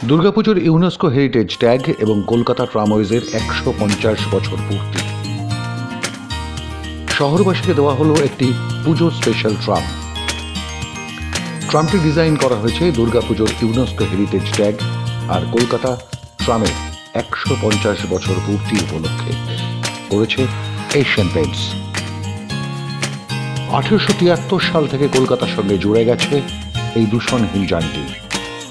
দুর্গাপুজোর UNESCO heritage tag এবং কলকাতা ট্রামওয়েজের 150 বছর পূর্তি। শহরবাসীকে দেওয়া হলো একটি পুজো স্পেশাল ট্রাম। ট্রামটি ডিজাইন করা হয়েছে দুর্গাপুজোর ইউনেস্কো হেরিটেজ ট্যাগ আর কলকাতা ট্রামের 150 বছর পূর্তি উপলক্ষে করেছে এশিয়ান পেইন্টস। 1873 সাল থেকে কলকাতার সঙ্গে জুড়ে গেছে এই দূষণহীন যানটি।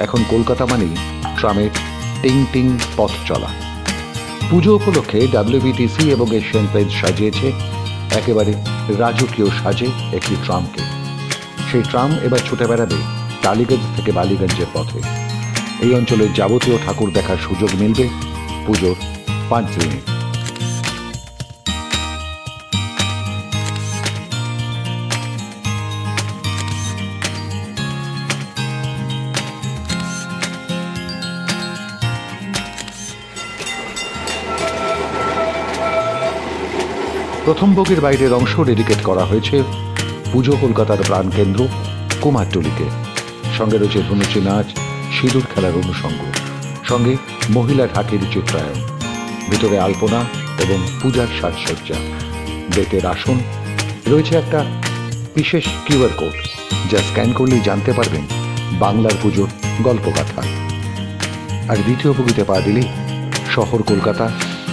এখন কলকাতা মানেই ট্রামের টিং টিং পথ চলা। পুজো উপলক্ষে WBTC এবং এশিয়ান পেইন্টস সাজিয়েছে একেবারে রাজকীয় সাজে একটি ট্রামকে। সেই ট্রাম এবার ছুটে বেড়াবে টালিগঞ্জ থেকে বালিগঞ্জের পথে। এই অঞ্চলের যাবতীয় ঠাকুর দেখার সুযোগ মিলবে পুজোর 5 দিনে। প্রথম বগির বাইরের অংশ ডেডিকেট করা হয়েছে পুজো কলকাতার প্রাণকেন্দ্র কুমারটুলিকে। সঙ্গে রয়েছে ধনুচি নাচ, সিঁদুর খেলার অনুষঙ্গ, সঙ্গে মহিলা ঢাকের চিত্রায়ন, ভিতরে আলপনা এবং পূজার সাজসজ্জা, বেতের আসন, রয়েছে একটা বিশেষ QR কোড যা স্ক্যান করলেই জানতে পারবেন বাংলার পুজোর গল্পগাথা। আর দ্বিতীয় বগিতে পা দিলেই শহর কলকাতা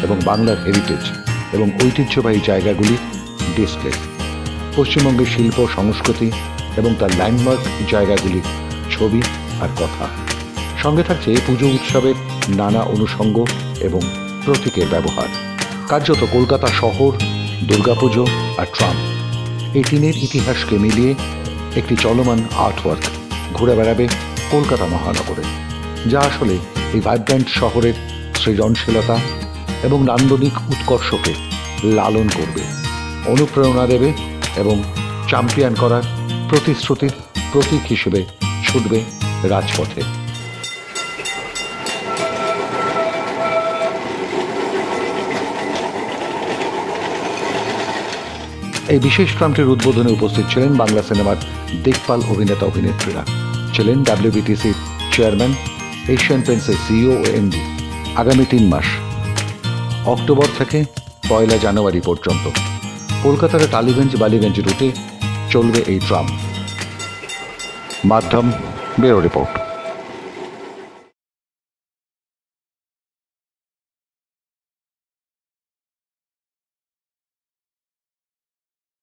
এবং বাংলার হেরিটেজ এবং ঐতিহ্যবাহী জায়গাগুলি ডিসপ্লে, পশ্চিমবঙ্গের শিল্প সংস্কৃতি এবং তার ল্যান্ডমার্ক জায়গাগুলির ছবি আর কথা। সঙ্গে থাকছে পুজো উৎসবের নানা অনুষঙ্গ এবং প্রতীকের ব্যবহার। কার্যত কলকাতা শহর, দুর্গাপুজো আর ট্রাম, এই তিনের ইতিহাসকে মিলিয়ে একটি চলমান আর্টওয়ার্ক ঘুরে বেড়াবে কলকাতা মহানগরে, যা আসলে এই ভাইব্র্যান্ট শহরের সৃজনশীলতা এবং নান্দনিক উৎকর্ষকে লালন করবে, অনুপ্রেরণা দেবে এবং চ্যাম্পিয়ন করার প্রতিশ্রুতির প্রতীক হিসেবে ছুটবে রাজপথে। এই বিশেষ ট্রামটির উদ্বোধনে উপস্থিত ছিলেন বাংলা সিনেমার দিকপাল অভিনেতা অভিনেত্রীরা, ছিলেন WBTCর চেয়ারম্যান, এশিয়ান পেইন্টসের CEO ও MD। আগামী 3 মাস অক্টোবর থেকে 1 জানুয়ারি পর্যন্ত কলকাতার টালিগঞ্জ বালিগঞ্জ রুটে চলবে এই ট্রাম। মাধ্যম ব্যুরো রিপোর্ট।